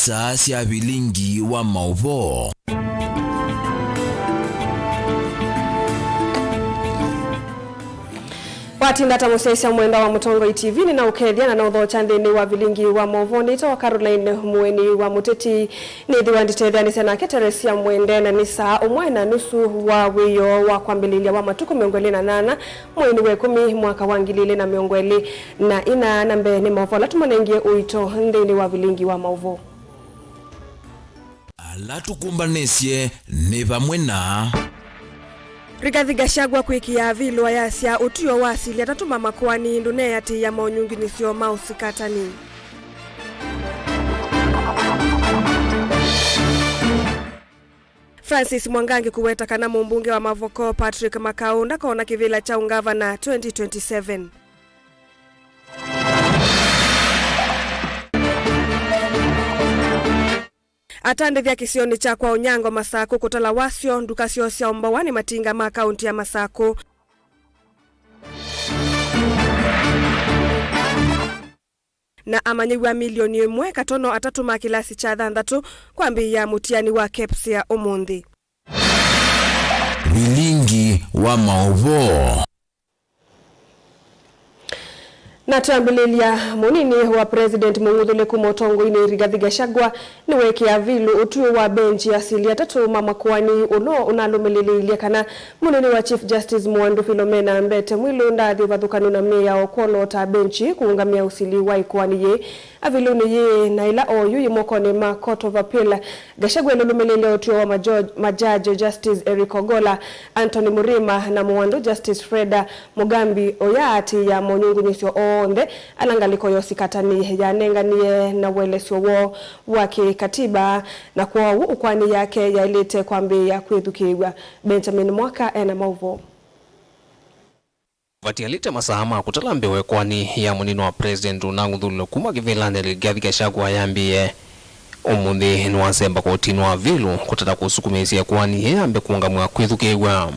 isa cia Vilingi wa Mauvoo. Watindata musesya mwenda wa Mutongo TV ni na ukethia na utho chandeni wa Vilingi wa Mauvoo nita wa Caroline Mweni wa Muteti ni thiwanditethia ni sena keteresia mwende na ni saa umwe na nusu wa wiyo wa kwambililia wa matuku 28 mwezi wa 10 mwaka wa 2024 na mbe ni Mauvoo latumanengie uito ndeni wa Vilingi wa Mauvoo alatukumbanesye ni vamwe na Rigathi Gachagua kwikia vilwa yasya utio wa asili atatuma makwani nduneyati ya maunyunginisyo mausikatani. Francis Mwangangi kuweta kana mbunge wa Mauvoo Patrick Makaunda kona kivila cha ungavana 2027. Atande vya kisioni cha kwa Onyango Masako kutala wasyo ndukasyo sya Ombawani matinga ma kaunti ya Masako. Na amanyiwa milioni 1 katono atatuma kilasi cha thanthatu kwambi ya mutiani wa Caps ya umundi. Vilingi wa Mauvoo. Na tuambililia munini wa President Mung'uthule Kumotongo ini Rigathi Gachagua ni wekia vilu utuo wa benchi asili atatu mamakwani uno unalumelililia kana munini wa Chief Justice Mwandu Philomena Mbete mwilu ndathi vathukanu na mia okolo ta benchi kuungamia usili wa ikwani ye avilu ni ye na ila oyu yimokone ma Court of Appeal. Gachagua lulumelilia utuo wa majaji Justice Eric Ogola, Anthony Murima na Mwandu Justice Freda Mugambi oyati ya monyungunyisyo onde alangaliko yosikatani ya nenganie na welesyo wo waki katiba na kwa ukwani yake ya ilete kwambi ya kwithukiwa. Benjamin Mwaka ena Mauvoo. Vatialite masahama kutalambewe kwani ya munino wa President Mung'uthule kuma kivilane Rigathi Gachagua yambie umuthi nwasemba kotini wa vilu kutata kusukumisia kwani yambe kuungamwa kwithukiwa.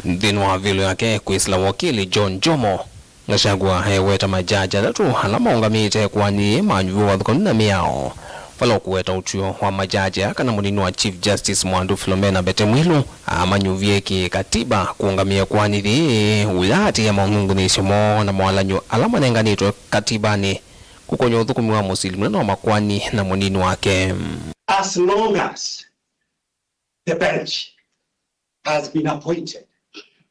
Ndino wa vilu yake kwisila wakili John Jomo Gachagua heweta majaji atatu alama ungamite kwani manyuvu wathukanu na miao falo kuweta utuo wa majaji kana munino wa Chief Justice Mwandu Philomena Mbete mwilu amanyuvieki katiba kuungamia kwani thi uyati ya maungunganisho mo na mwalanyo alama nenganitwe katibani kukonyo uthukumi wa musilimu na makwani na munino wake. As long as the bench has been appointed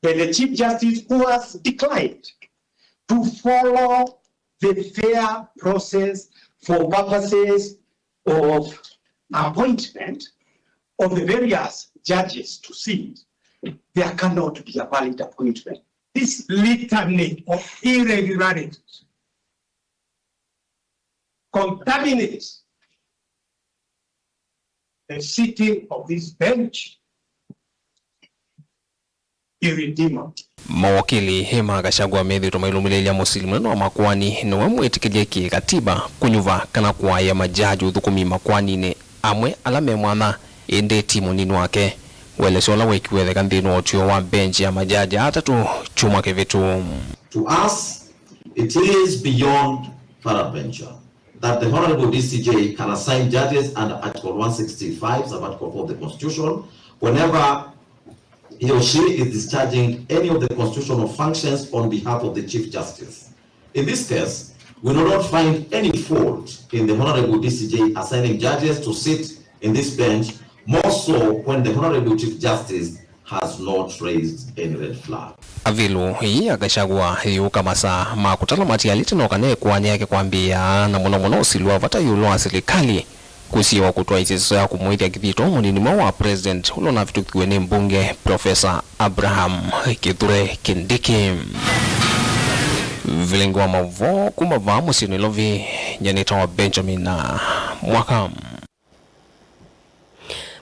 by the Chief Justice who has declined to follow the fair process for purposes of appointment of the various judges to sit, there cannot be a valid appointment. This litany of irregularities contaminates the sitting of this bench irredeemable. Mawakili hema Gachagua methi tumailumulelia musilimu na makwani na wamwetikilie katiba kunyuva kana kwa ya majaji uthukumi makwani ne amwe alame mwana ende timu nini wake wele sola wekiwethe kanthino otio wa bench ya majaji atatu chuma kevitu. To us it is beyond peradventure that the Honorable DCJ can assign judges under Article 165 of Article 4 of the Constitution whenever he or she is discharging any of the constitutional functions on behalf of the Chief Justice. In this case, we do not find any fault in the Honorable DCJ assigning judges to sit in this bench, more so when the Honorable Chief Justice has not raised any red flag. Avilu hii ya Gachagua yuka masa makutala matialiti na wakane kwani yake kwambia na muna usiluwa vata yulo wa serikali kusiwa kutoa izizo ya kumuitia kithito munini mawa President ulo na vitu kiweni mbunge Professor Abraham Kithure Kindiki. Vilingi wa Mauvoo kumava musini lovi nyanita wa Benjamin Mwaka.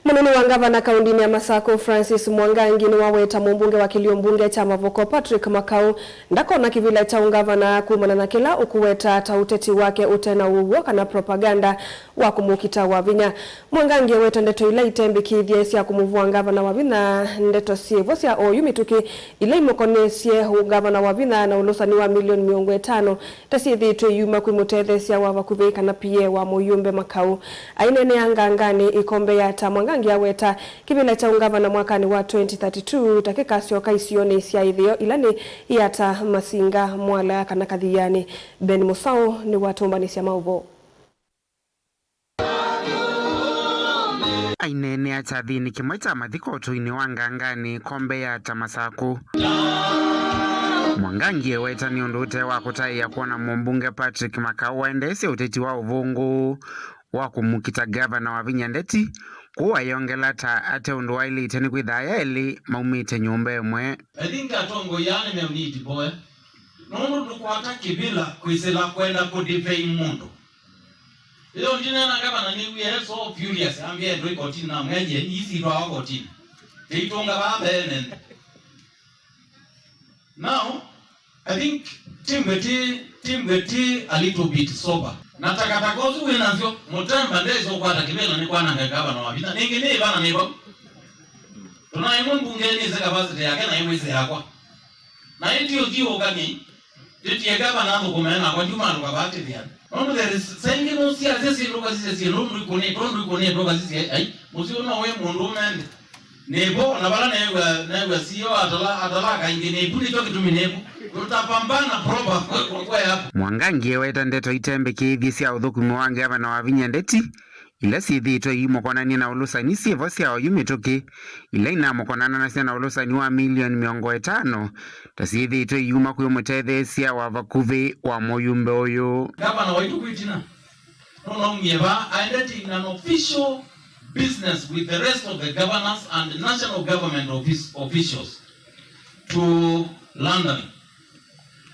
Munene wa gavana kaundini ya Masako Francis Mwangangi ni waweta mumbunge wa kilio mbunge cha Mauvoo Patrick Makau ndakona kivila cha ungavana kumana na kila ukuweta tauteti wake utena uwo kana propaganda wa kumukita wa vinya. Mwangangi weta ndeto ila itembe kithia ya kumuvua gavana wa vina ndeto sievo sia oyumituki ila imokonesie gavana wa vina na ulosani wa milioni 500 tasithi tu yuma kuimutethe sia wa vakuve kana pie wa muyumbe Makau ainene angangani ikombe ya ta Mwangangi aweta kibila cha ungavana mwakani wa 2032 takikasio kaisione isia ithio ilani iata masinga mwala kana kathiani. Ben Musau ni watumbanisia Mauvoo. Ainene atathini kimwe cha mathiko tuini wa ngangani kombe ya Masako. Mwangangi weta ni undute wa kutai ya kuona mumbunge Patrick Makau endese uteti wa uvungu wa kumukita gavana wa vinya ndeti kuwa yongelata ate undu wa ili iteni kwithaya ili maumite nyumba emwe. I think atongo yane meuniti boy. Nono nukwata kibila kuisela kwenda kudifei mundu. Iyo njina na gavana ni we are so furious. Ambia ndo ikotini na mwenye isi ndo wako kotini. Teitonga babe nene. Now, I think team weti a little bit sober. Nataka takozu wenavyo mutamba ndezo kwa takibela ni kwa nanga gavana wa vina. Ningine bana nebo. Tunaimu mbungeni zeka basi yake na iweze yakwa. Na itiyo dio gani? Titi ya gavana ndo kumena kwa juma ndo kabati dia. Nono there is saying no sia sisi ndo kasi no mrikone ndo kasi ai. Musiona we mundu mende. Nebo na bala na sio atala kaingine ibuni toki tuminebu. Tutapambana proba kwa hapo. Mwangangi weta ndeto itembe kithisia uthukumi wa gavana wa vinya ndeti ila sithitwe imokonani na ulusani sievo sia oyumituki ila inamokonana na sia na ulusani wa milioni 500 tasithitwe yuma kuyumutethesia wa vakuvi wa muyumbe uyu. Gavana waitu kuitina no ngieva ndeti in an official business with the rest of the governors and national government officials to London.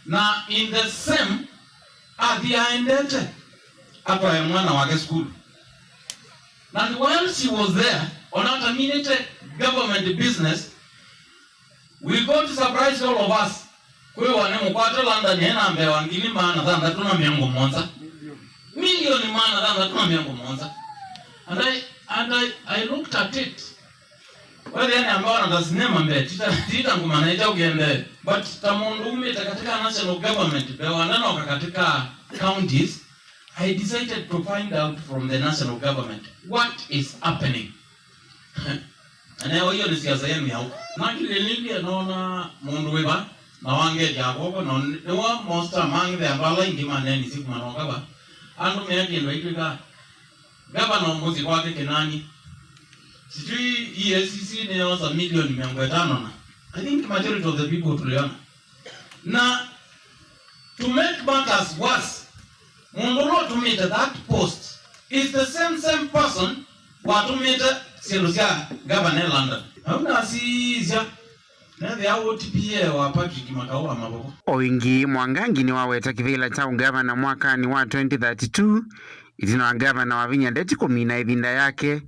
Na in the same adhiaendete hapa ya mwana wake school. And while she was there on a terminated government business, we got to surprise all of us. Kwa wanemu kwa London hena ambe wangili maana dhanda tuna miongo monza. Milioni maana dhanda tuna miongo monza. And I looked at it. Well, yani ambao wanatasinema mbe tita ngumana ita ugende. But tamundu umita katika national government bewanana wakatika counties. I decided to find out from the national government what is happening. Anayo hiyo ni siasa yenu ya huko. Na kile nili anaona mundu weba na wange jagogo na wa most among the ambala ingimane ni siku manoka ba. Ando meaki ndo ikika gavana mmoja kwake Kenani. Sijui ESCC ni yosa milioni 500 na. I think majority of the people tuliona. Na to make matters worse, Mundulo to meet that post is the same person wa to meet Selusia Governor London. Hauna sizia na the OTPA wa Patrick Makau wa Mauvoo. Oingi Mwangangi ni waweta kivila cha ungavana mwaka ni wa 2032 itino wa gavana wa vinya ndeti kumina ivinda yake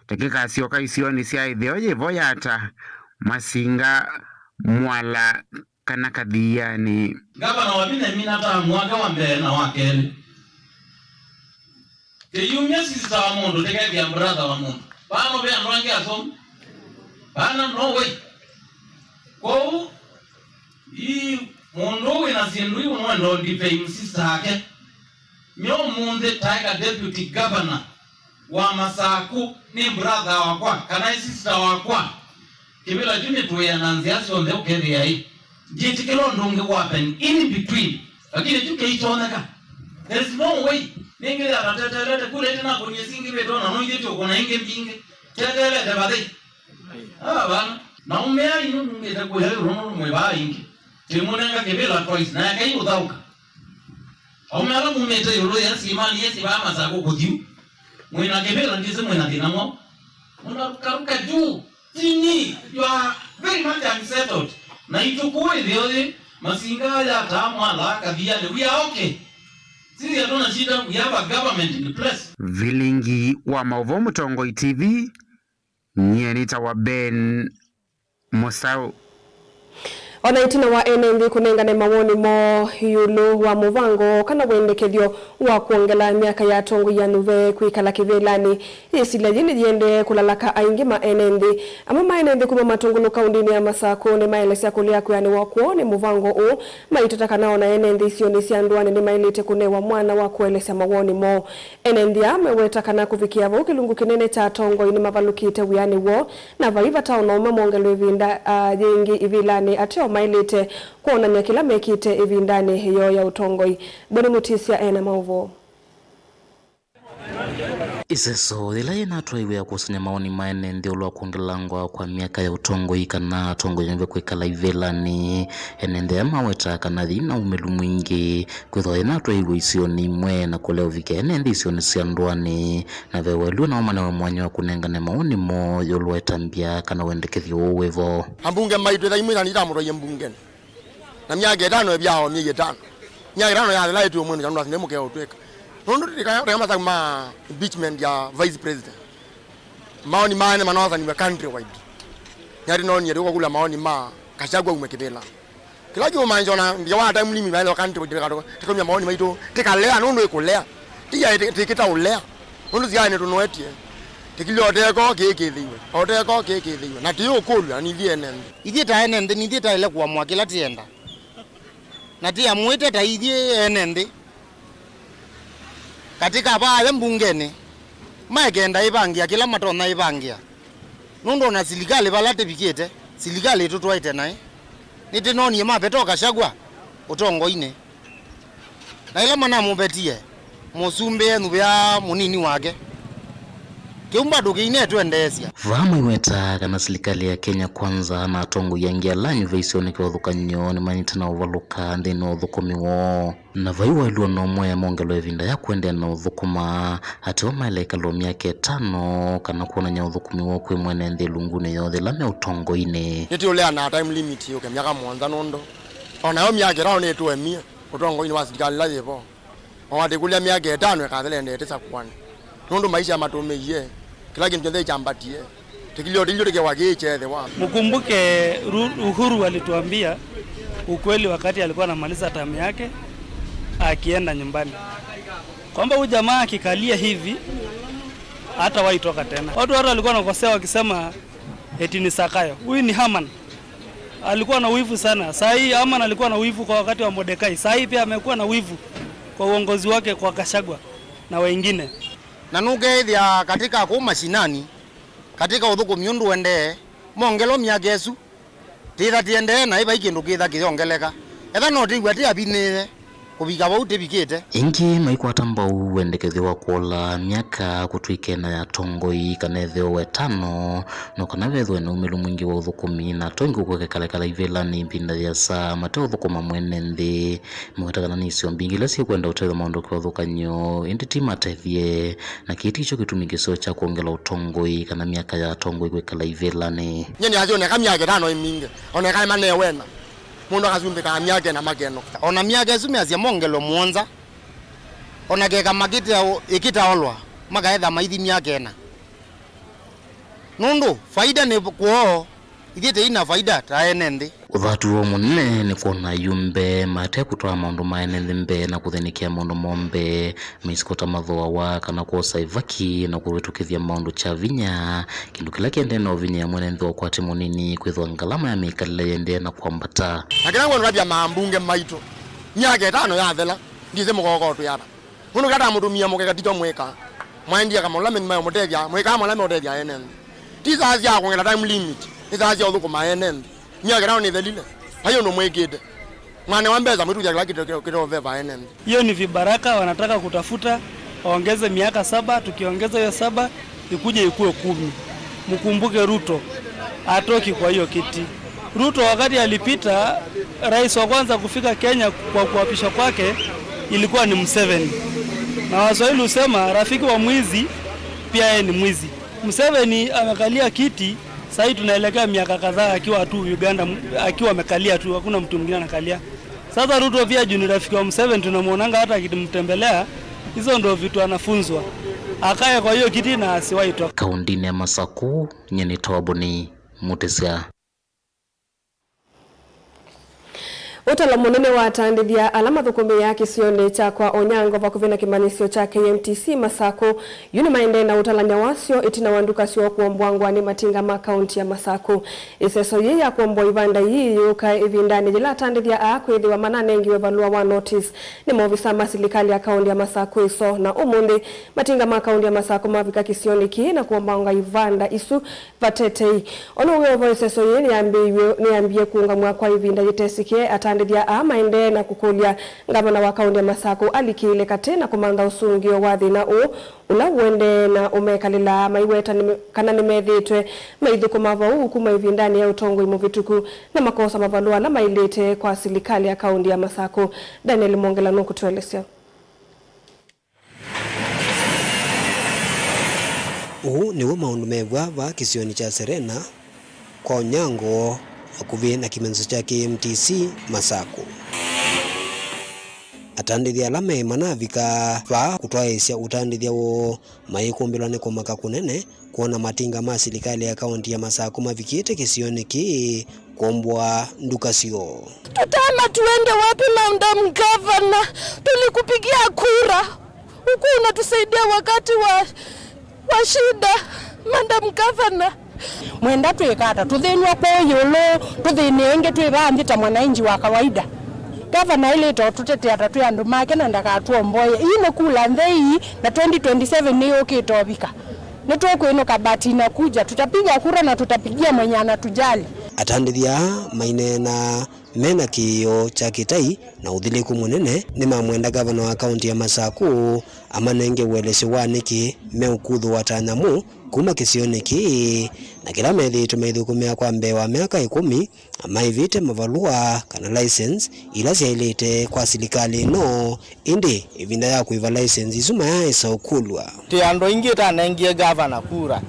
takika sioka isioni sia idhioje voyata masinga mwala kana kadhiani. Gavana wa vinya minata mwaka wa mbele na wakeli. The union sister wa mundu teka ya brother wa mundu. Bano be anwange asom. Bana no way. Ko I mundu inasindu uno ndo difei sister yake. Myo munde taiga deputy governor wa Masako ni brother wakwa kana sister wakwa. Kibila juni tuwe ananziasi on the okay hii. Jitikelo ndunge wapen in between. Lakini juke ichoneka. There is no way. Ninge atatetelete kule tena kwenye singi betona no yetu kuna inge mbinge. Tetelete badai. Bana. Na umea inu ngeta kwa hero no mweba inge. Timunanga kibila twice na yake udauka. Omela mumete yolo ya simani yesi ba Masako kudiu. Mwina kibila ndise mwina dinamo. Unakaruka juu. Tini you are very much unsettled. Na itukue ndio masinga ya tamwa la kadhia we are okay. Sisi hatuna shida, we have a government in place. Vilingi wa Mauvoo Mutongoi TV Nyenita wa Ben Mosau. Ona itina wa NND kunengane mawoni mo yulu wa muvango kana wendekethio wa kuongela miaka ya tongo ya nuve kuikala kivelani yesila yini yende kulalaka aingi ma NND ama ma NND kuma matungulu kaundini ya Masako ni maelesi ya kulia kuyani wa kuone muvango u maitutaka nao na NND sioni sianduani ni mailite kunewa mwana wa kuelesa mawoni mo NND ya meweta kana kufikia voki lungu kinene cha tongo ini mavalukite wiyani wo na vaiva taona umemongelo ivinda yengi ivilani ateo mailite kuona nyakila mekite evindane hiyo ya utongoi. Bwana Mutisia ena Mauvoo. Iseso ilaye natwa iwe ya kusanya maoni maene ndio lwa kuongelangwa kwa miaka ya utongoi kana tongo yembe kwekala ivelani enende ya maweta kana dhina umelu mwingi kwetho natwa iwe isioni mwe na kuleo vike enende isioni sianduani na vewelu na umane wa mwanya wa kunengane maoni mo yolwa etambia kana wendekethio uwevo ambunge maitu eza imweza nitamuto ye mbunge na miaka etano ebyao miaka etano miaka etano ya la etu omwene kanuna sinemu kea utweka nondo tikama sama impeachment ya vice president maoni maane manawaza ni country wide nyari noni yero kula maoni ma kashagwa umekebela kila jo manjona ndio wa time limit bale country wide kato tikomya maoni maito tikalea nondo ekolea tiya tikita ulea nondo ziane tunoetie tikilio teko kekethiwe oteko kekethiwe na tiyo kulwa ni vienende ithita enende ni thita ile kwa mwakila tienda na tia mwete ta ithie enende katika pale mbungeni maekenda ibangia kila matona ibangia nundo na silikali balate bikete silikali tutwaite nae nitinoni mapetoka shagwa utongo ine na ile mana mubetie musumbe nubya munini wake kiumba dukiine tuendesia vamu iweta kana silikali ya Kenya kwanza na tongo yangia lanyu veisioni kwa dhukanyo ni manita na uvaluka ndino udhukumiwo na vaiwa iluwa no moya mongelo evinda ya kuendea na udhukuma hati wa maeleka lo miake tano kana kuona nya udhukumiwo kwe mwene ndi lungune yodhe lame utongo ine niti ulea na time limit yoke miaka mwanza nondo ona yo miake rao netu emia utongo ine wa silikali la yepo wate kulia miake tano ekathele ndetesa kuwane nondo maisha matume ye kila kitu ndio chambatie tikilio tike wakichethe wa mkumbuke Uhuru alituambia ukweli wakati alikuwa anamaliza tamu yake akienda nyumbani kwamba huyu jamaa akikalia hivi hata waitoka tena. Watu walikuwa wanakosea wakisema eti ni Sakayo. Huyu ni Haman. Alikuwa na wivu sana. Saa hii Haman alikuwa na wivu kwa wakati wa Mordekai. Saa hii pia amekuwa na wivu kwa uongozi wake kwa Kashagwa na wengine. Na nugeithia katika kuma shinani katika uthuku miundu wende mongelo miagesu titha tiende na iba ikindu kitha kiongeleka etha no tigwa ti abinire kubika bauti bikite ingi maikwata mbau wendekethio wa kuola miaka kutwikena ya tongoi kana etheo wetano no kana vethwe na umelu mwingi wa uthukumi na tongi kwekekala ivelani mpinda ya saa mate uthukuma mwene nthi mwetakana nisio mbingile si kwenda utetha maundu kwa uthukanyo indi timatethie na kiti icho kitumingiso cha kuongela utongoi kana miaka ya tongoi kwekala ivelani nyeni azione kama miaka tano iminge oneka mane wena mundu akazumbe kama miaka na mageno ona miaka zumya mongelo muonza ona keka makita ikita olwa makaetha maithi miaka ena nundu faida ni kuo ithite ina faida ta enende uthatu wa munene ni kuona yumbe mate kutoa maundu maenende mbe na kuthenikia maundu mombe misikota mathoa wa kana kuosa ivaki na kuwitukithia maundu cha vinya kindu kila kiende na vinya ya mwene ntho kwa timu nini kwithwa ngalama ya mikalile yende na kuambata akina ngwa nabia mambunge maito miaka tano ya thela ndize mugogoto yara mundu kata mutumia mukeka tito mweka mwandia kama ulame mayo mutethia mweka kama ulame mutethia enende tiza azia kuongela time limit tiza azia uthukuma enende miaka tano ni thelile hayo ndo mwekete mwana wa mbeza mwitu ya kitu veva enende hiyo ni vibaraka wanataka kutafuta waongeze miaka 7 tukiongeza hiyo 7 ikuje ikuwe 10 mkumbuke Ruto atoki kwa hiyo kiti Ruto wakati alipita rais wa kwanza kufika Kenya kwa kuapisha kwake ilikuwa ni Museveni na Waswahili husema rafiki wa mwizi pia yeye ni mwizi Museveni amekalia kiti sasa tunaelekea miaka kadhaa akiwa tu Uganda akiwa amekalia tu hakuna mtu mwingine anakalia sasa Ruto pia juu ni rafiki wa Museveni tunamuonanga hata akimtembelea hizo ndio vitu anafunzwa akae kwa hiyo kiti na asiwahi toka. Kaundini ya Masaku nyeni tawabuni Mutesia. Utala munene wa tandithia alama thukumi ya kisioni cha kwa Onyango vakuvina kimanisio cha KMTC Masako yuni maende na utalanya wasio itina wanduka sio kuombwangwa ni matinga ma kaunti ya Masako iseso ye ya kuombwa ivanda yiyo ka ivindani jila tandithia akwidhi wa mananengi wevalua wa notice ni maofisa masilikali ya kaunti ya Masako iso na umundi matinga ma kaunti ya Masako mavika kisioni ki na kuombwangwa ivanda isu vatetei ono wevo iseso ye niambie kuungamwa kwa ivinda yitesikie atandithia amaende na kukulia ngavana wa kaunti ya Masako alikile katena kumanga usungio wa thina ula wende na umekalila maiweta kana nimethitwe maithuko Mauvoo kuma ivindani ya utongo imuvituku na makosa mavalua la mailete kwa serikali ya kaunti ya Masako. Daniel Mongela no kutuelezea. Ni maundu mevwa va kisioni cha Serena kwa Onyango akuvi na kimenzo cha KMTC Masako. Atandithia alame manavika va kutwaisya utandithia wo maikumbilwane kwa maka kunene kuona matinga ma serikali ya kaunti ya Masako mavikite kisioni ki kuombwa nduka sio. Tutama tuende wapi Madam Governor? Tulikupigia kura. Huku unatusaidia wakati wa shida Madam Governor. Mwenda twekata tuthinwa kwa yolo tuthinenge twibandita mwananchi wa kawaida. Gavana ile tutetea tatu andu make na ndakatuomboye ino kula ndei na 2027 niyo kitobika nitwekwino kabati na kuja tutapiga kura na tutapigia mwenye anatujali. Atandithia maine na mena kiyo cha kitai na uthiliku munene ni mamwenda gavana wa kaunti ya Masako amanenge welesi waniki meukuthu watanyamu kuma kisioni ki na kila methi tumethukумia kwa mbewa miaka 10 amaivite mavalua kana license ila siailite kwa serikali no indi ivinda ya kuiva license izuma ya isa ukulwa ti ando ingi tanengie gavana kura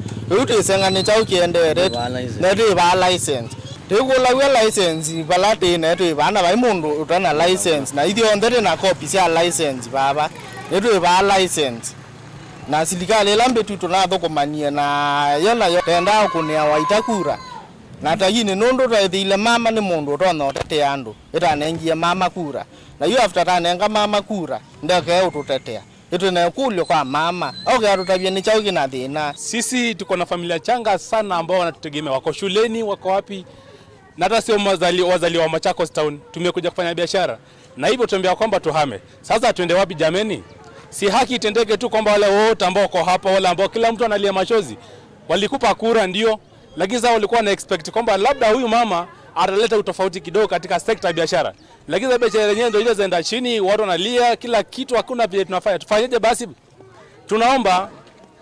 uti sengane chau kiendere netu iva license tegula license balate netu bana bai mundu utana license na idio ndere na copy sia license baba netu iva license na serikali lambe tu tunathokomania na yona yotenda kunia waitakura na tagine nondo taithile mama ni mundu utona utete andu itanengia mama kura na you after tanenga mama kura ndeke ututetea ituna kulio kwa mama au garutabia ni chauki na thina. Sisi tuko na familia changa sana ambao wanatutegemea, wako shuleni, wako wapi, na hata sio wazali wa Machakos town. Tumekuja kufanya biashara na hivyo tuambia kwamba tuhame. Sasa tuende wapi jameni? Si haki itendeke tu kwamba wale wote ambao wako hapa, wale ambao kila mtu analia machozi walikupa kura ndio, lakini sasa walikuwa na expect kwamba labda huyu mama ataleta utofauti kidogo katika sekta ya biashara, lakini biashara yenyewe ndio ile zaenda chini, watu wanalia kila kitu, hakuna vile tunafanya. Tufanyeje basi? Tunaomba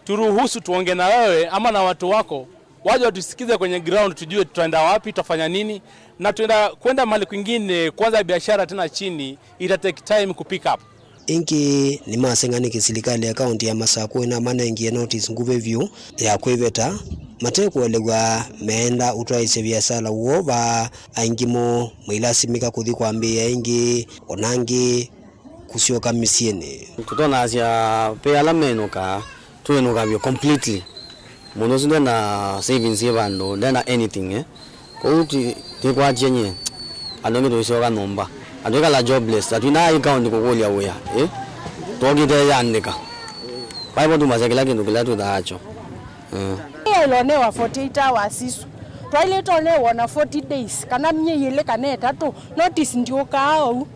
turuhusu tuongee na wewe ama na watu wako waje watusikize kwenye ground, tujue tutaenda wapi, tutafanya nini, na tuenda kwenda mahali kwingine kwanza biashara tena chini ita take time ku pick up. Inki ni masengani kiserikali ya kaunti ya Masako ina manengie notice nguve view ya kwiveta mateko elegwa meenda utwaise biashara uova aingimo mwilasimika kuthi kwambia ingi onangi kusioka misiene tutona asia pe alamenuka tuenuka bio completely monozo na savings yevano na anything ko tikwa chenye anonge doisoka nomba adoka la jobless atuna account ko kolia weya togide yandika baibo tumasakila kindu kila tudacho ilonewa 48 hours isu toilet olewa na 40 days kana myeyele kana 3 notice ndio kao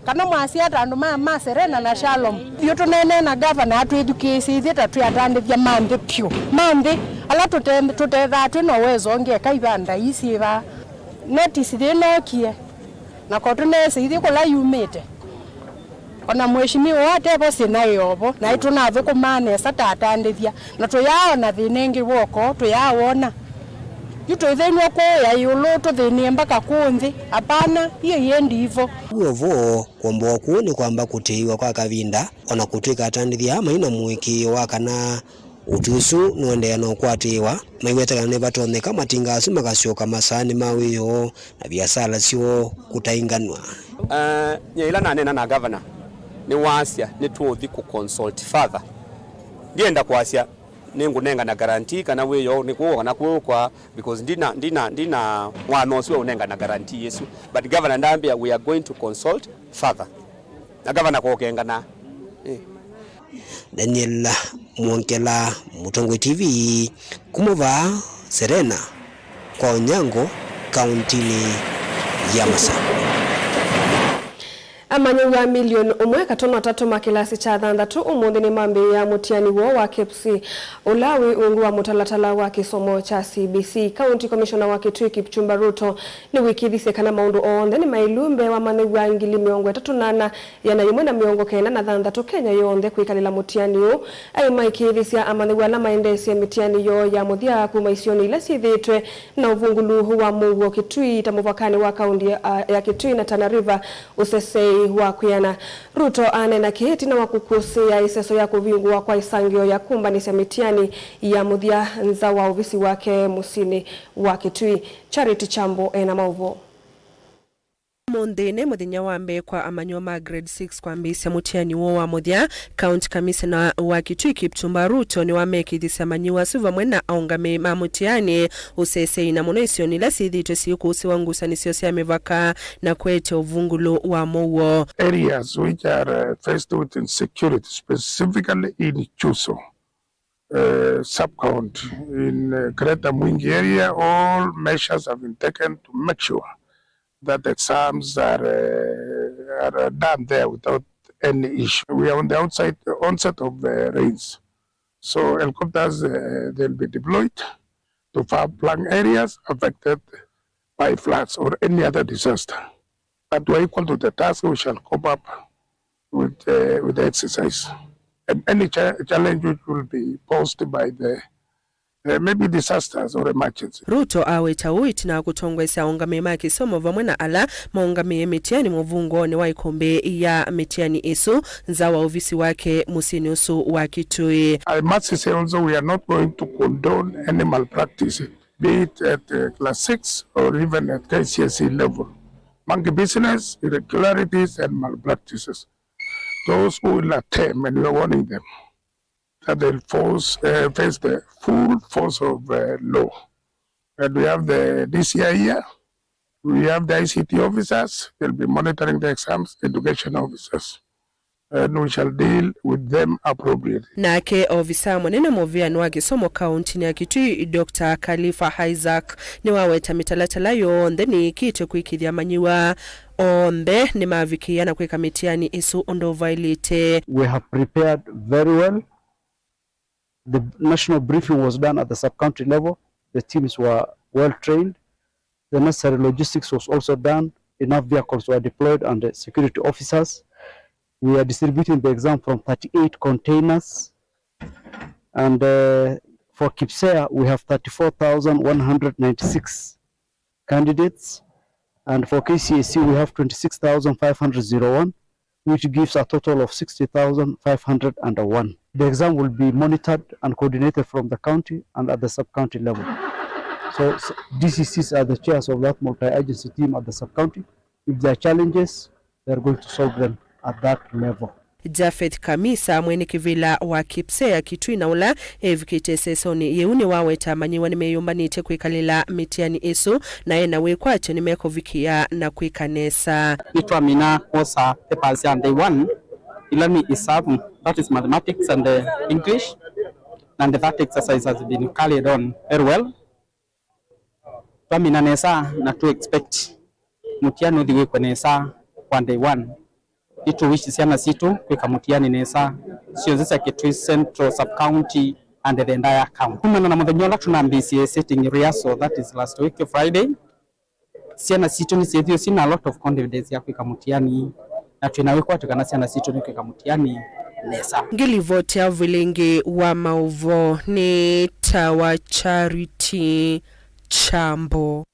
kana mwasi atandu mama Serena na Shalom yoto nene na governor atu educate theta tu atandithia mambe pio mambe ala tutetha tu no wezo nge kaibanda isiva notice thenokie na kotunese ithi kula yumite ona mheshimiwa wate bosi nayo obo na ituna thukumane satatandithia na tuyaona thinengi woko tuyawona yuto ithenwa ko ya yulu tuthinie mpaka kunthi apana hiyo yendi hivyo Mauvoo kuomboa kuone kwamba kutiiwa kwa kavinda ona kutwika atandithia maina mwiki wa kana utusu nuendea no kwatiwa maiweta ne batoneka matinga asu magacoka masani mawiyo na biashara sio kutainganwa nyeila nane na governor ni wasia ni tuothi ku consult further ndienda kwasia ningunenga na guarantee kana weyo nikuona kwa because ndina mwana oswe unenga na guarantee yesu but governor ndambia we are going to consult further na governor kokenga na Daniel Mwonkela, Mutongo TV, Kumova, Serena, kwa Onyango, kauntini ya Masako. Amanyo ya milioni umwe katono tatu makilasi cha thandatu umuthi ni mambi ya mutiani wo wa KPC ulawi ungu wa mutalatala wa kisomo cha CBC. County Commissioner wa Kitui Kipchumba Ruto ni wiki thise kana maundu onthe ni mailumbe wa manegu wa ngili miongo etatu nana yana yimwe na miongo kena na thandatu Kenya yonthe kuikalila mutiani yo ayo maiki thisia amanegu ala maendesi ya mitiani yo ya muthia kuma isioni ila sithitwe na uvungulu wa Mauvoo Kitui tamuvakani wa kaunti ya Kitui na Tana River usesei wa kuyana. Ruto anena kiheti na wakukusia iseso ya kuvingua kwa isangio ya kumbanisya mitiani ya muthia nza wa uvisi wake musini wa Kitui. Charity Chambo ena Mauvoo. Mondene muthenya wa mbe kwa amanyo ma grade 6 kwa mbisa mutiani wo wa muthia County Commissioner wa Kitui Kipchumba Ruto ni wamekithisa manyiwa suva mwena aungame ma mutiani usesei na muno isioni la sithitwe siku usiwangusanisio cia mivaka na kwete uvungulo wa Mauvoo. Areas which are faced with insecurity, specifically in Chuso sub-county in Greater Mwingi area, all measures have been taken to make sure that exams are done there without any issue. We are on the onset of rains. So helicopters they'll be deployed to far-flung areas affected by floods or any other disaster. But we're equal to the task. We shall cope up with the exercise. And any challenge which will be posed by the maybe disasters or emergency. Ruto aweta uiti na kutongwesa ongame ma kisomo vamwe na ala maongame mitiani muvungo ni waikombe ya mitiani isu nza wa uvisi wake musini usu wa Kitui. I must say also we are not going to condone any malpractice, be it at class 6 or even at KCSE level. Monkey business, irregularities and malpractices. Those who will attempt, and we are warning them, that they'll face the full force of law. And we have the DCI here, we have the ICT officers, they'll be monitoring the exams, education officers, and we shall deal with them appropriately. Nake ofisa mwenene movia nwa kisomo kaunti ya Kitui Dr. Khalifa Isaac ni waweta mitalatala yonde ni kite kuikithia manyiwa onde ni mavikia na kuika mitiani isu ondo violate. We have prepared very well. The national briefing was done at the sub-county level. The teams were well trained. The necessary logistics was also done. Enough vehicles were deployed and the security officers. We are distributing the exam from 38 containers. And for KIPSEA, we have 34,196 candidates. And for KCSE, we have 26,501, which gives a total of 60,501. The exam will be monitored and coordinated from the county and at the sub-county level. So DCCs are the chairs of that multi-agency team at the sub-county. If there are challenges, they are going to solve them at that level. Jafet Kamisa mwene kivila wa KIPSEA Kitui na ula evikite sesoni yeune waweta manyiwa ni meyumba nite kuikalila mitiani isu na ena wekwache ni meko vikia na kuikanesa. Itwa mina kosa papers and they won. Ilami isabu, that is mathematics and English, and that exercise has been carried on very well. Twa mina nesa na to expect mutiani dhiwe kwa nesa one day one. Itu wishi siana situ kwa mutiani nesa sio zisa Kitui Central Sub-County and the entire county. Kumana na mwenyola tunambisi setting rehearsal, that is last week Friday. Siana situ ni sethio sina a lot of confidence ya kwa mutiani na tunawekwa tukana siana situ ni kwa mutiani nesa. Ngilivotea Vilingi wa Mauvoo ni tawa Charity Chambo.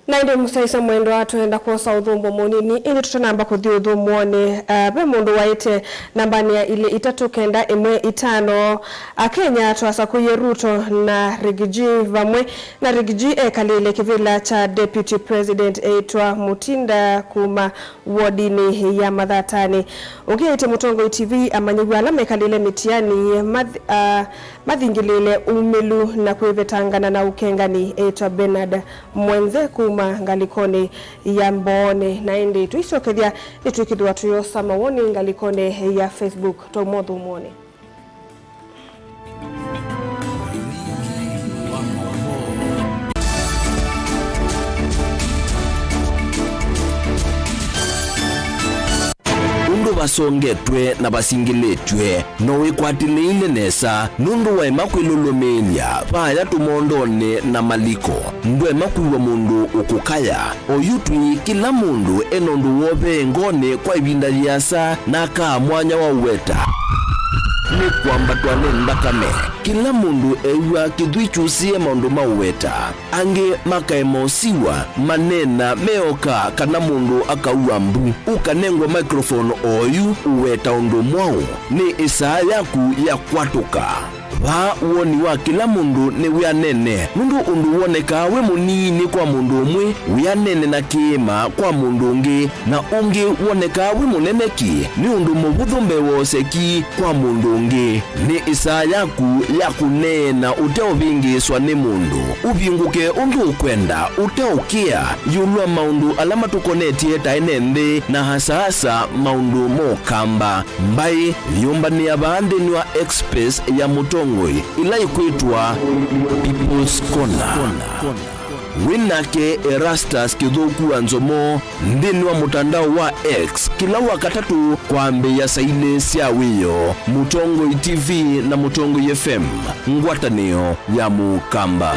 Na indi musaisa mwendo atuenda kuosa udhumbo munini ili tutanamba kuthi udhumwone be mundu waite nambani ya ile itatu kenda imwe itano Kenya tuasa kuye Ruto na Rigiji vamwe na Rigiji kalile kivila cha Deputy President eitwa Mutinda kuma wodini ya Madhatani ukiite Mutongo TV amanyigu alame kalile mitiani mathingilile umelu na kuivetangana na ukengani eitwa Bernard Mwenze kuma ngalikone ya mbone na indi tuisokethia itukithwa tuyosa mawoni ngalikone ya Facebook to modhu mwone. Nundu basongetwe na basingiletwe no wikwatileile nesa nundu wa emakwilulumilia paya tumondone na maliko ndu emakwiwa mundu ukukaya oyutwi kila mundu enondu wobe ngone kwa ibinda yasa na kaa mwanya wa uweta ni kwamba twanenda kame kila mundu ewa kidwichusie maundu mauweta ange makaemosiwa manena meoka kana mundu akauwa mbu ukanengwa microphone oyu uweta undu mwao ni isaa yaku ya kwatuka va uoni wa kila mundu ni wianene mundu undu woneka we munini kwa mundu umwe wianene na kiima kwa mundu ungi na ungi woneka we muneneki ni undu muvudhumbe woseki kwa mundu ungi ni isaa yaku ya kunena uteovingiswa ni mundu uvinguke undu ukwenda uteukia yulwa maundu alama tukonetie tainende na hasa maundu mokamba mbai vyumbani ya baandini wa express ya Mutongo ila ikwitwa People's Corner. WINAKE Erastus Kidhoku Anzomo ndini wa mutandao wa X kila wakatatu kwa mbe ya saile sia wiyo Mutongo TV na Mutongo FM ngwatanio ya Mukamba.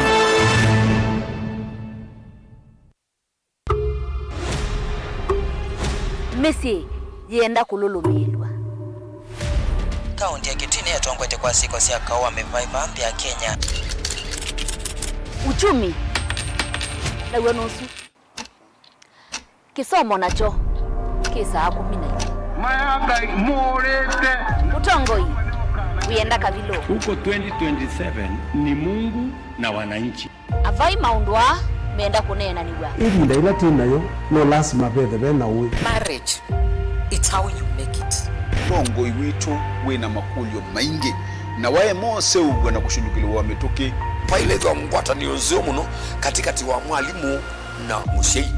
Messi yenda kululumirwa kaunti ya Kitini yatongwete kwa siku sia kawa mevaiva mpya ya Kenya uchumi na wenusu kisomo nacho kisa 10 mayaga morete Mutongoi uyenda kavilo huko 2027 ni Mungu na wananchi avai maundwa meenda kunena niwa hivi ndaila tinayo no lazima bethe na uwe marriage it's how you make it bongo iwitu wena makulyo maingi na wae mose ugwa na kushindukiliwa wametoke pailezo mkwatani uzio muno katikati wa mwalimu na mushei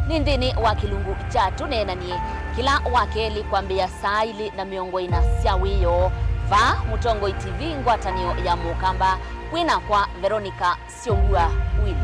nindini wa kilungu chatu nenanie kila wakeli kwambia saili na miongo ina siawiyo va Mutongo TV ngwatanio ya Mukamba wina kwa Veronica Siongua Willy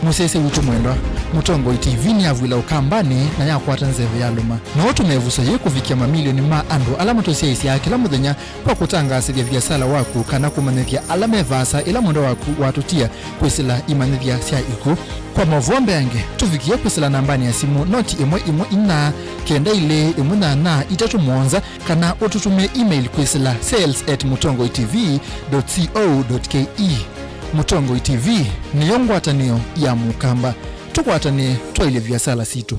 musese witu mwendwa Mutongo TV ni avwila ukambani na yakwata nzeve ya luma na otu mevusa ye kuvikia mamilioni ma andu alama tosiaisi ya kila muthenya kwa kutangasithia viasala waku kana kumanithia alama vasa ila mwendo waku watutia kwisila imanithia sia iku kwa Mauvoo yange tuvikie kwisila nambani ya simu noti imwe ina kenda ile imuna na itatu mwonza kana ututumie email kwisila sales@mutongotv.co.ke Mutongo TV ni yongwatanio ya Mukamba tukwatane twaile viasala situ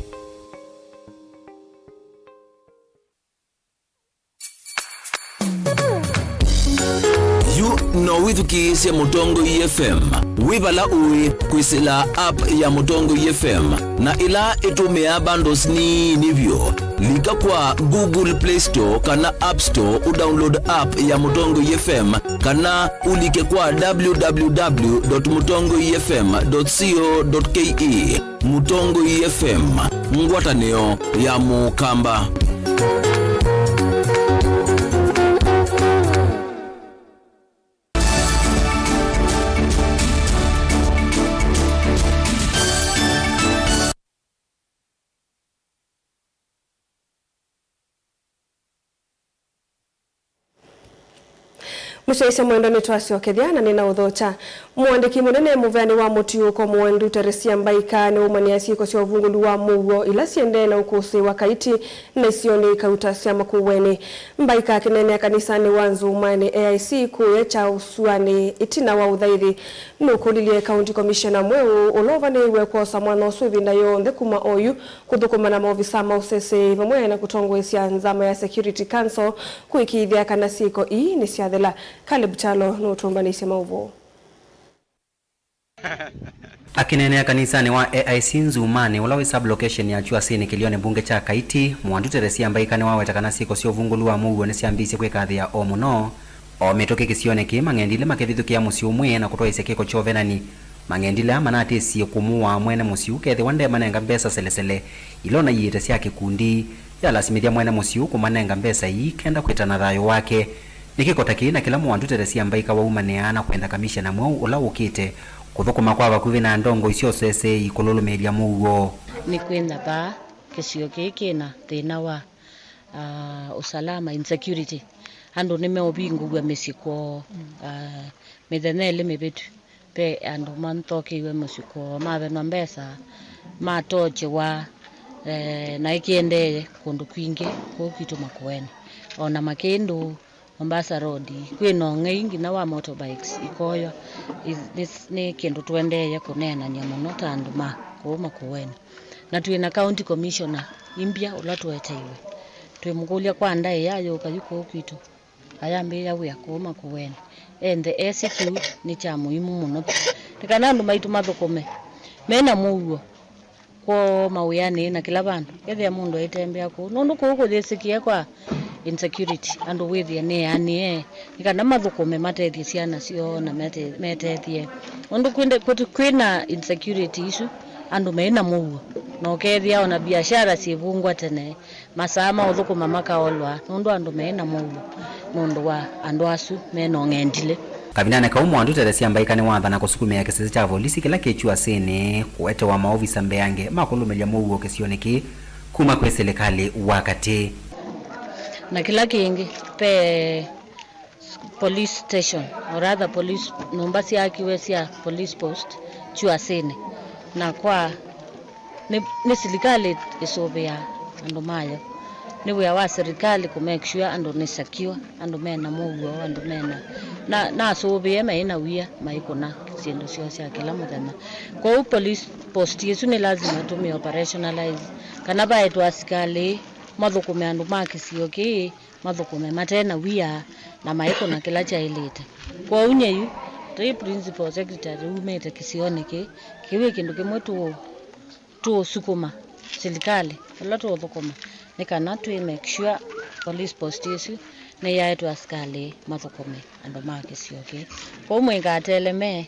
no withukiisye Mutongo FM wibala uwi kwisila app ya Mutongo FM na ila itumia bundles ni nivyo lika kwa Google Play Store kana App Store udownload app ya Mutongo FM kana ulike kwa www.mutongofm.co.ke Mutongo FM ngwatanio ya Mukamba. Museise mwendo ni twasio kethiana ni na uthocha mwandiki munene muvani wa mutiuko mwendu Teresia Mbaika ni umania ciiko cia uvungulu wa Mauvoo ila ciende na ukusi wa kaiti na isioni kauta cia makuweni. Mbaika kinene kanisani wa Nzumani AIC kuye cha usuani itina wa uthairi nukulilie county commissioner mweu ulovani wekosa mwana usuvi ndayo ndekuma oyu kuthukuma na maofisa mausese vamwe na kutongoesya nzama ya Security Council kuikithia kana siko ii ni ciathela. Caleb Chalo nutumbanise Mauvoo. Akinene kanisani wa AIC Nzumani ulawe sublocation ya Chuasini kilione bunge cha kaiti mwandu Teresia Mbaika ni wawe takana siko sio vungulu wa Mauvoo ni siambisi kwekathi ya omuno ometoke kisione ki mangendile makethithukia musiu mwe na kutoa isekeko chovenani mangendile manati si kumuwa mwene musiu kethi wande manenga mbesa selesele ilona yite sia kikundi ya lasimithia mwene musiu kumanenga mbesa hii kenda kwetana thayo wake nikikota kina kila mwandu Teresia Mbaika waumaneana kwenda kamishna mweu ula ukite kuthukuma kwa bakuvi na ndongo icio sese ikululumelia Mauvoo ni kwenda ba kisio kiki na thina wa usalama insecurity ando nimeobingu gwa mesiko medenele mebetu pe ando mantoke we mesiko mabe no mbesa matoche wa na ikiende kundu kwingi ko kitu makueni ona makendo Mombasa Road kwino ngeingi na wa motorbikes ikoyo ni kendo twendeye kunena nyamuno tandu ma ko makuweni na tuina county commissioner imbia ulatweteiwe twimugulia kwa ndaye yayo kayuko kitu ayambe yawe akoma kuweni and the execute ni cha muhimu muno tikanandu maitu mathukome mena Mauvoo kwa mawiyani na kila bandu kethe mundu aitembea ku nundu kuko thesikie kwa insecurity andu withia ni ani nikana mathukume matethie ciana cio na metethie nundu kwina insecurity isu andu mena Mauvoo no kethia ona biashara civungwa tene masama uthukuma makaolwa nundu andu mena Mauvoo mundu wa andu asu meno ngendile kabinane ka mwandu Teresia Mbaika ni wathana kusukumia kisisi cha polisi kila Chuasini kuete wa maofisa mbeange makulumelia Mauvoo kisioneki kuma kwe serikali wakati na kila kingi pe police station or rather police numbasi akiwe sia police post Chuasini na kwa ni serikali isobea ando mayo niwe wa serikali ku make sure ando ni secure ando mena Mauvoo ando mena na sobea mena wia maikona siendo sio sia kila muthenya kwa police post yesu ni lazima tumi operationalize kana ba etu asikali mathukume andu makisio ki mathukume matena wia na maikona kila cha ileta kwa unyeyu the principal secretary umete kisione ki kiwe kindu kimwe tu sukuma serikali la tu thukuma nikana tu make sure police post yesu ne yaetu askali mathukume ando makisio ki kwa mwenga ateleme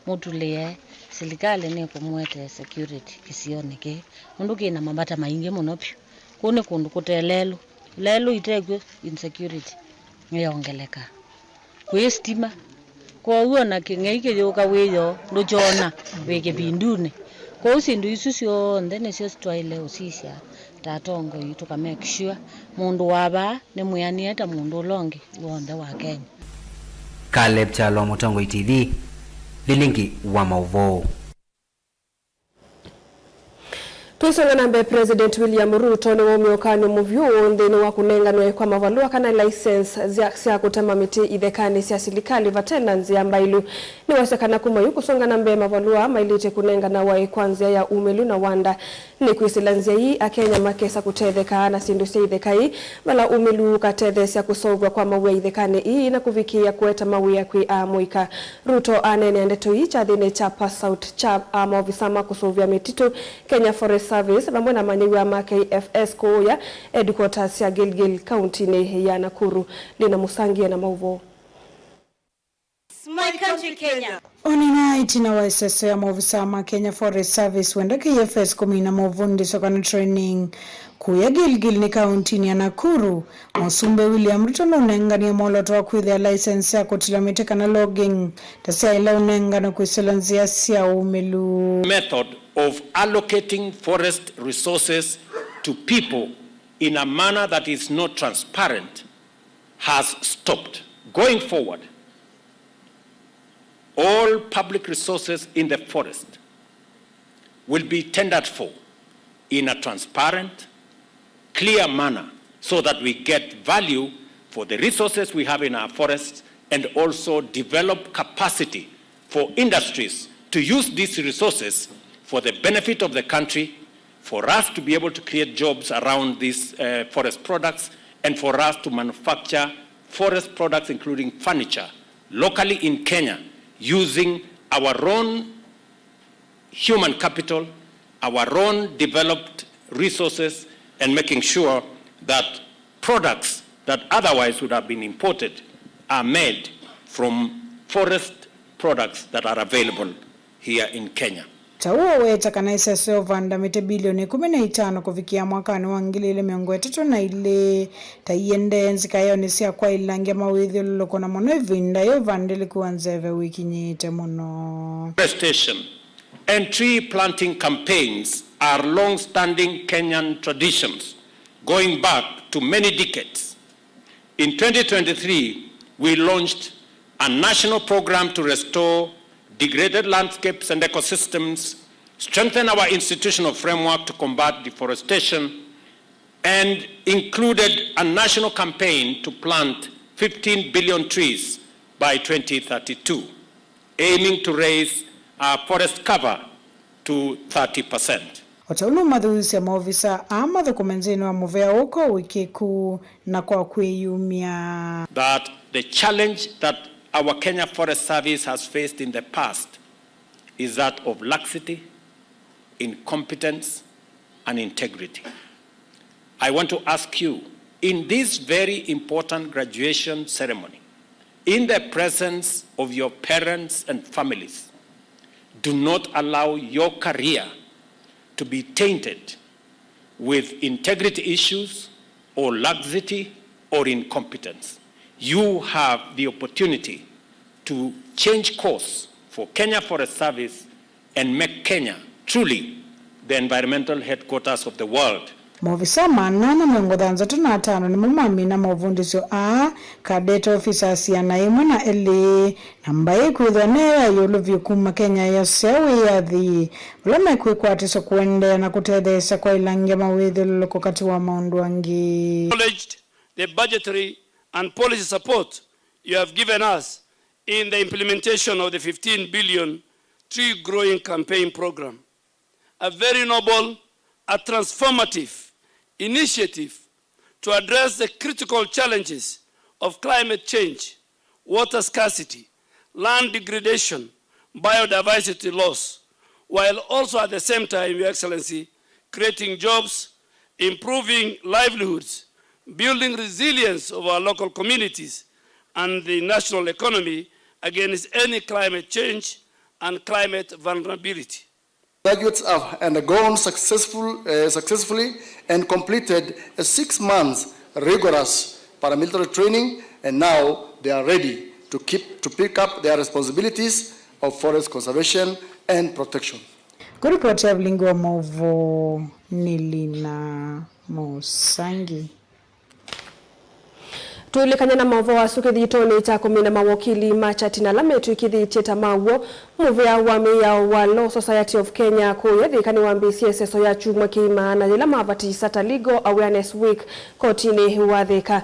mutulie serikali ni kumwete security kisione ki nundu kina mambata maingi muno pyo kune kundu kutelelo lelo itegwe insecurity ngeyongeleka kwestima kwa uona kingeike yoka weyo ndochona weke bindune kwa usindu isu sio ndene sio stwaile usisya tatongo yitu ka make sure mundu waba ne muyani eta mundu longi wonde wa Kenya. Caleb Chalo Mutongo TV Vilingi wa Mauvoo. Tusonga nambe President William Ruto ni womiokano muvyu ndeni wa kunenganwe kwa mavalua kana license cia kutema miti ithekani cia serikali vatena nzia mbailu ni wasekana kumayu kusonga nambe mavalua mailite kunengana wa kwanzia ya umelu na wanda ni kuisilanzia hii akenya makesa kutetheka na sindu cia ithekai vala umelu kathethe cia kusogwa kwa mawia ithekani hii na kuvikia kueta mawia kwi amuika Ruto anene ndeto hii cha thine cha pass out cha maofisa kusovia mititu Kenya Forestry Service pamoja na manyiwa ma KFS kuya headquarters ya Gilgil County ne ya Nakuru lina musangia na Mauvoo. My country Kenya. Onina itina wa SSO ya maofisa ma Kenya Forest Service wenda KFS kumina Mauvoo ndisokana training kuya Gilgil ni county ya Nakuru. Musumbe William Ruto nunengania moloto wa kuithia license ya kutilamite kana logging tasia ila unengana kuisilanzia sia umelu. Method of allocating forest resources to people in a manner that is not transparent has stopped. Going forward, all public resources in the forest will be tendered for in a transparent, clear manner so that we get value for the resources we have in our forests and also develop capacity for industries to use these resources for the benefit of the country, for us to be able to create jobs around these forest products, and for us to manufacture forest products, including furniture, locally in Kenya, using our own human capital, our own developed resources, and making sure that products that otherwise would have been imported are made from forest products that are available here in Kenya. Tauwa weta kanaisa sovanda mite bilioni 15 kufikia mwakani wa 2030 na ile taiende nzikayo nisia kwa ilangia mawidhi luloko na mono vinda yo vandili kuanzeve wiki nyite mono. Forestation and tree planting campaigns are long-standing Kenyan traditions going back to many decades. In 2023, we launched a national program to restore degraded landscapes and ecosystems, strengthen our institutional framework to combat deforestation, and included a national campaign to plant 15 billion trees by 2032, aiming to raise our forest cover to 30%. Wataunu madhusi ya maofisa ama dokumenzini wa Mauvoo huko wiki kuu na kwa kuiumia. That the challenge that our Kenya Forest Service has faced in the past is that of laxity, incompetence, and integrity. I want to ask you, in this very important graduation ceremony, in the presence of your parents and families, do not allow your career to be tainted with integrity issues or laxity or incompetence. You have the opportunity to change course for Kenya Forest Service and make Kenya truly the environmental headquarters of the world. Maofisa manana miongodhanza tunatano ni mumami na mavundisyo cadet officers ya naimu na ele nambaye kuidhanea yolo vyukuma Kenya ya sewi ya thi ulame kuikwatiso kuende na kutedesa kwa ilangia mawidhi luloko kati wa maundu wangi. Acknowledged the budgetary and policy support you have given us in the implementation of the 15 billion tree growing campaign program. A very noble, a transformative initiative to address the critical challenges of climate change, water scarcity, land degradation, biodiversity loss, while also at the same time, Your Excellency, creating jobs, improving livelihoods, building resilience of our local communities and the national economy against any climate change and climate vulnerability. Graduates have undergone successfully and completed a 6 months rigorous paramilitary training, and now they are ready to pick up their responsibilities of forest conservation and protection. Kuripoti ya Vilingi wa Mauvoo Nilina Musangi. Tulikanya na Mauvoo asukithi itoni cha kumina mawakili machati na lametu ikithi tieta mawo muvea wamea wa Law Society of Kenya kuyathikani wambisi seso ya chumwa kiimana yila mavati sata Legal Awareness Week kotini wathika.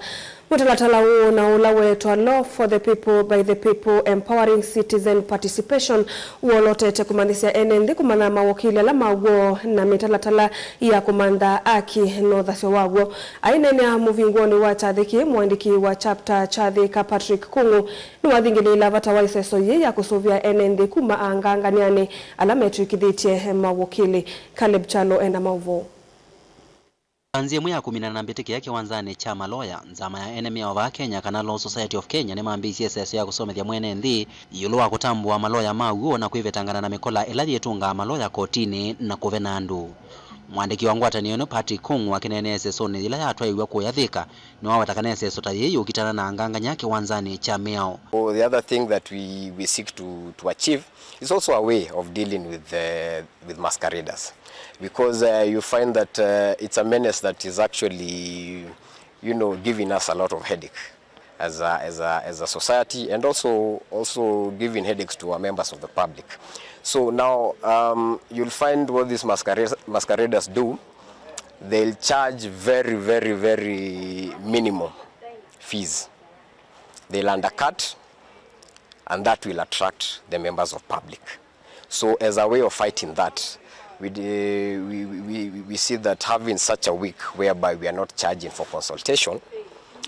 Mutalatala uo na ula wetu Law for the People by the People Empowering Citizen Participation uolotete kumandisia NND kumana mawakili ala mawo na mitalatala ya kumanda aki nothasyo wawo. Ainene ya muvingoni wa chathiki mwandiki wa chapter chathika Patrick Kungu ni wathingilila vata waiseso ye ya kusuvia NND kuma anganganiane ala metu ikithitie mawakili. Caleb Chalo enda Mauvoo. Anzie mwya 12 yake wanzane chama lawyer nzama ya enemy of Kenya kana Law Society of Kenya ne maambisi seso ya kusomethia mwene nthi yulwa kutambua maloya Mauvoo na kuivetangana na mikola elathi etunga maloya kotini na kuvenandu. Mwandiki wa ngwatanio no Patrick Kungu akinene seso ni ila yatwaiwa kuyathika no watakane seso ta yeyo kitana na anganganya yake wanzane chameo. The other thing that we seek to achieve is also a way of dealing with masqueraders, because you find that it's a menace that is actually, giving us a lot of headache. as a society, and also giving headaches to our members of the public. So now you'll find what these masqueraders do. They'll charge very, very, very minimum fees. They'll undercut, and that will attract the members of public. So as a way of fighting that, we see that having such a week whereby we are not charging for consultation,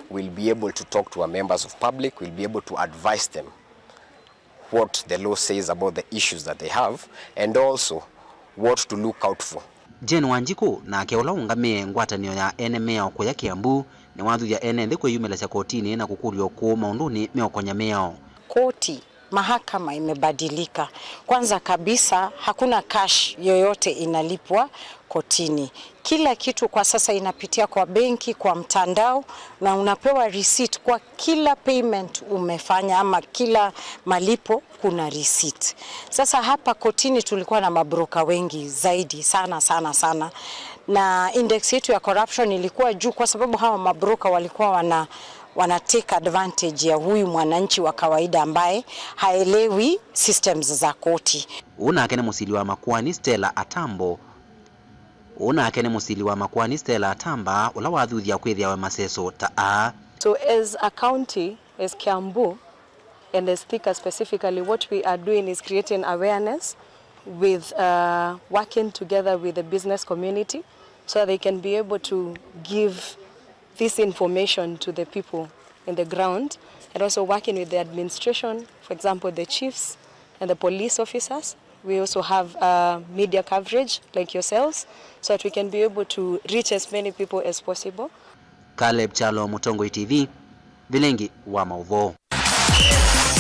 we'll be able to talk to our members of public, we'll be able to advise them what the law says about the issues that they have, and also what to look out for. Jane Wanjiku na keola ungame ngwatanio ya NMA kwa ya Kiambu ni wathu ya ene kwa yumela cha kotini na kukurio ku maunduni meokonya meo. Koti mahakama imebadilika. Kwanza kabisa hakuna cash yoyote inalipwa kotini. Kila kitu kwa sasa inapitia kwa benki, kwa mtandao, na unapewa receipt kwa kila payment umefanya ama kila malipo kuna receipt. Sasa hapa kotini tulikuwa na mabroka wengi zaidi sana. Na index yetu ya corruption ilikuwa juu kwa sababu hawa mabroka walikuwa wana take advantage ya huyu mwananchi wa kawaida ambaye haelewi systems za koti. Unakene musili wa makwani Stella Atamba ula wathuthia kwithia wa maseso ta. So as a county, as Kiambu, and as Thika specifically, what we are doing is creating awareness with working together with the business community so they can be able to give this information to the people in the ground, and also working with the administration, for example, the chiefs and the police officers. We also have media coverage like yourselves so that we can be able to reach as many people as possible. Caleb Chalo, Mutongo TV, Vilingi wa Mauvoo.